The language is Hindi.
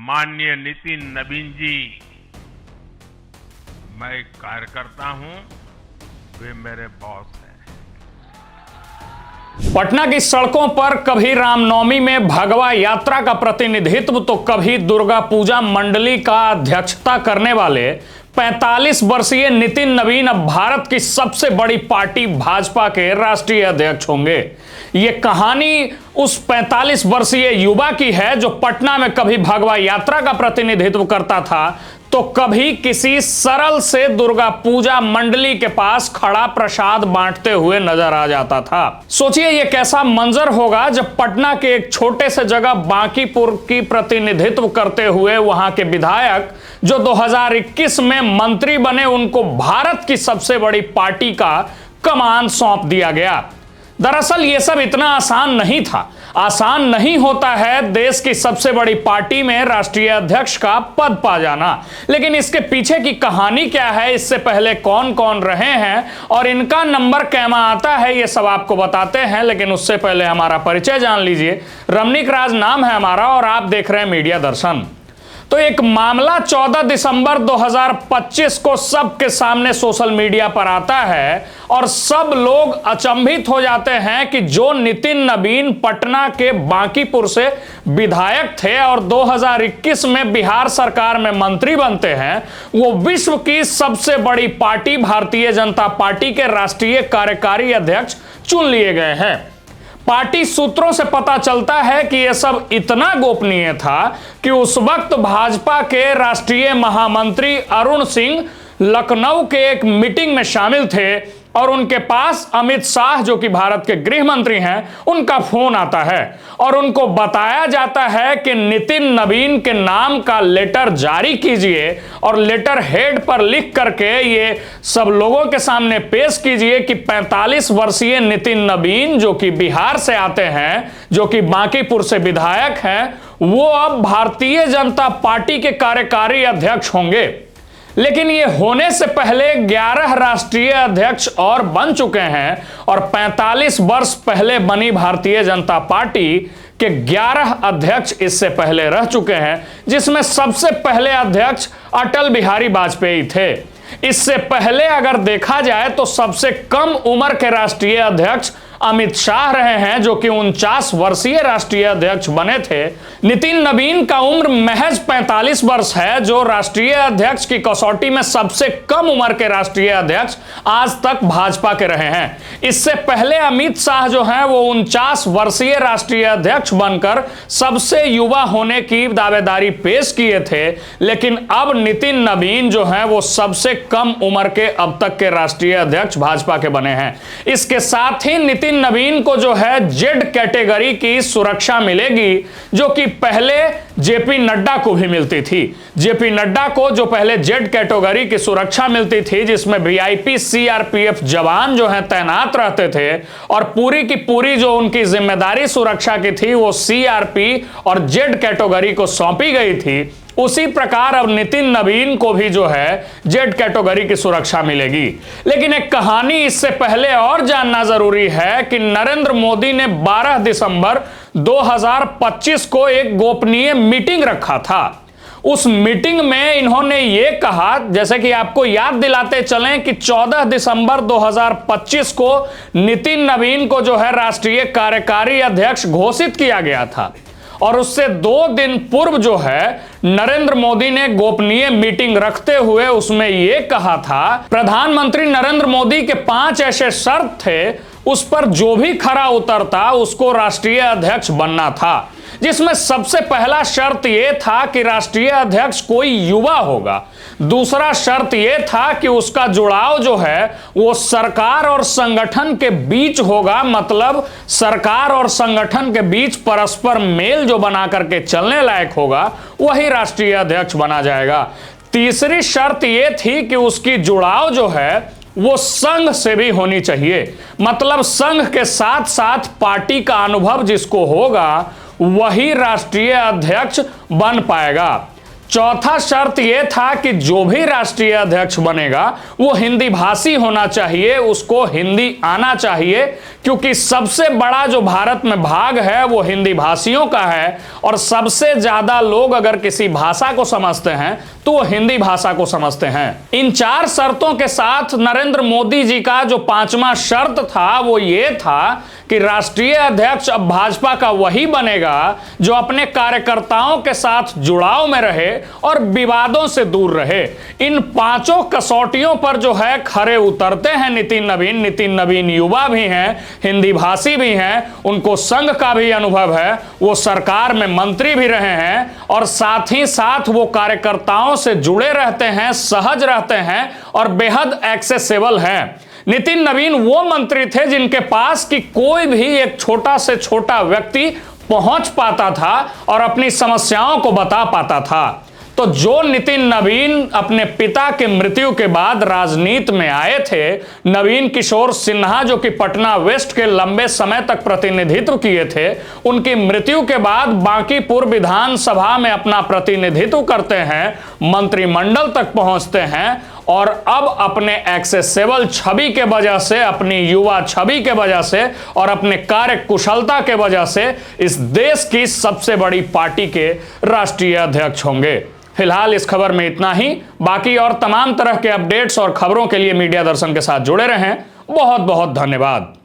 माननीय नितिन नवीन जी, मैं एक कार्यकर्ता हूं, वे मेरे बॉस हैं। पटना की सड़कों पर कभी रामनवमी में भगवा यात्रा का प्रतिनिधित्व तो कभी दुर्गा पूजा मंडली का अध्यक्षता करने वाले 45 वर्षीय नितिन नवीन अब भारत की सबसे बड़ी पार्टी भाजपा के राष्ट्रीय अध्यक्ष होंगे। ये कहानी उस 45 वर्षीय युवा की है जो पटना में कभी भगवा यात्रा का प्रतिनिधित्व करता था तो कभी किसी सरल से दुर्गा पूजा मंडली के पास खड़ा प्रसाद बांटते हुए नजर आ जाता था। सोचिए ये कैसा मंजर होगा जब पटना के एक छोटे से जगह बांकीपुर की प्रतिनिधित्व करते हुए वहां के विधायक जो 2021 में मंत्री बने उनको भारत की सबसे बड़ी पार्टी का कमान सौंप दिया गया। दरअसल यह सब इतना आसान नहीं था। आसान नहीं होता है देश की सबसे बड़ी पार्टी में राष्ट्रीय अध्यक्ष का पद पा जाना, लेकिन इसके पीछे की कहानी क्या है, इससे पहले कौन कौन रहे हैं और इनका नंबर कैमा आता है, ये सब आपको बताते हैं। लेकिन उससे पहले हमारा परिचय जान लीजिए। रमनीक राज नाम है हमारा और आप देख रहे हैं मीडिया दर्शन। तो एक मामला 14 दिसंबर 2025 को सबके सामने सोशल मीडिया पर आता है और सब लोग अचंभित हो जाते हैं कि जो नितिन नवीन पटना के बांकीपुर से विधायक थे और 2021 में बिहार सरकार में मंत्री बनते हैं, वो विश्व की सबसे बड़ी पार्टी भारतीय जनता पार्टी के राष्ट्रीय कार्यकारी अध्यक्ष चुन लिए गए हैं। पार्टी सूत्रों से पता चलता है कि यह सब इतना गोपनीय था कि उस वक्त भाजपा के राष्ट्रीय महामंत्री अरुण सिंह लखनऊ के एक मीटिंग में शामिल थे और उनके पास अमित शाह जो कि भारत के गृह मंत्री हैं, उनका फोन आता है और उनको बताया जाता है कि नितिन नवीन के नाम का लेटर जारी कीजिए और लेटर हेड पर लिख करके ये सब लोगों के सामने पेश कीजिए कि 45 वर्षीय नितिन नवीन जो कि बिहार से आते हैं, जो कि बांकीपुर से विधायक हैं, वो अब भारतीय जनता पार्टी के कार्यकारी अध्यक्ष होंगे। लेकिन ये होने से पहले 11 राष्ट्रीय अध्यक्ष और बन चुके हैं और 45 वर्ष पहले बनी भारतीय जनता पार्टी के 11 अध्यक्ष इससे पहले रह चुके हैं, जिसमें सबसे पहले अध्यक्ष अटल बिहारी वाजपेयी थे। इससे पहले अगर देखा जाए तो सबसे कम उम्र के राष्ट्रीय अध्यक्ष अमित शाह रहे हैं जो कि 49 वर्षीय राष्ट्रीय अध्यक्ष बने थे। नितिन नवीन का उम्र महज 45 वर्ष है जो राष्ट्रीय अध्यक्ष की कसौटी में सबसे कम उम्र के राष्ट्रीय अध्यक्ष आज तक भाजपा के रहे हैं। इससे पहले अमित शाह जो हैं वो 49 वर्षीय राष्ट्रीय अध्यक्ष बनकर सबसे युवा होने की दावेदारी पेश किए थे, लेकिन अब नितिन नवीन जो हैं वो सबसे कम उम्र के अब तक के राष्ट्रीय अध्यक्ष भाजपा के बने हैं। इसके साथ ही नितिन नवीन को जो है जेड कैटेगरी की सुरक्षा मिलेगी जो कि पहले जेपी नड्डा को भी मिलती थी। जेपी नड्डा को जो पहले जेड कैटेगरी की सुरक्षा मिलती थी जिसमें वीआईपी सीआरपीएफ जवान जो हैं तैनात रहते थे और पूरी की पूरी जो उनकी जिम्मेदारी सुरक्षा की थी वो सीआरपी और जेड कैटेगरी को सौंपी गई थी, उसी प्रकार अब नितिन नवीन को भी जो है जेड कैटेगरी की सुरक्षा मिलेगी। लेकिन एक कहानी इससे पहले और जानना जरूरी है कि नरेंद्र मोदी ने 12 दिसंबर 2025 को एक गोपनीय मीटिंग रखा था। उस मीटिंग में इन्होंने ये कहा, जैसे कि आपको याद दिलाते चलें कि 14 दिसंबर 2025 को नितिन नवीन को जो है राष्ट्रीय कार्यकारी अध्यक्ष घोषित किया गया था और उससे 2 दिन पूर्व जो है नरेंद्र मोदी ने गोपनीय मीटिंग रखते हुए उसमें यह कहा था, प्रधानमंत्री नरेंद्र मोदी के 5 ऐसे शर्त थे, उस पर जो भी खरा उतरता उसको राष्ट्रीय अध्यक्ष बनना था, जिसमें सबसे पहला शर्त यह था कि राष्ट्रीय अध्यक्ष कोई युवा होगा। दूसरा शर्त यह था कि उसका जुड़ाव जो है वो सरकार और संगठन के बीच होगा, मतलब सरकार और संगठन के बीच परस्पर मेल जो बना करके चलने लायक होगा वही राष्ट्रीय अध्यक्ष बना जाएगा। तीसरी शर्त यह थी कि उसकी जुड़ाव जो है वो संघ से भी होनी चाहिए, मतलब संघ के साथ साथ पार्टी का अनुभव जिसको होगा वही राष्ट्रीय अध्यक्ष बन पाएगा। चौथा शर्त यह था कि जो भी राष्ट्रीय अध्यक्ष बनेगा वो हिंदी भाषी होना चाहिए, उसको हिंदी आना चाहिए, क्योंकि सबसे बड़ा जो भारत में भाग है वो हिंदी भाषियों का है और सबसे ज्यादा लोग अगर किसी भाषा को समझते हैं तो वो हिंदी भाषा को समझते हैं। इन 4 शर्तों के साथ नरेंद्र मोदी जी का जो 5वां शर्त था वो ये था कि राष्ट्रीय अध्यक्ष अब भाजपा का वही बनेगा जो अपने कार्यकर्ताओं के साथ जुड़ाव में रहे और विवादों से दूर रहे। इन 5 कसौटियों पर जो है खरे उतरते हैं नितिन नवीन। नितिन नवीन युवा भी हैं, हिंदी भाषी भी हैं, उनको संघ का भी अनुभव है, वो सरकार में मंत्री भी रहे हैं और साथ ही साथ वो कार्यकर्ताओं से जुड़े रहते हैं, सहज रहते हैं और बेहद एक्सेसिबल हैं। नितिन नवीन वो मंत्री थे जिनके पास कि कोई भी एक छोटा से छोटा व्यक्ति पहुंच पाता था और अपनी समस्याओं को बता पाता था। तो जो नितिन नवीन अपने पिता के मृत्यु के बाद राजनीति में आए थे, नवीन किशोर सिन्हा जो कि पटना वेस्ट के लंबे समय तक प्रतिनिधित्व किए थे, उनकी मृत्यु के बाद बांकीपुर विधानसभा में अपना प्रतिनिधित्व करते हैं, मंत्रिमंडल तक पहुंचते हैं और अब अपने एक्सेसिबल छवि के वजह से, अपनी युवा छवि के वजह से और अपने कार्य कुशलता के वजह से इस देश की सबसे बड़ी पार्टी के राष्ट्रीय अध्यक्ष होंगे। फिलहाल इस खबर में इतना ही। बाकी और तमाम तरह के अपडेट्स और खबरों के लिए मीडिया दर्शन के साथ जुड़े रहें। बहुत बहुत धन्यवाद।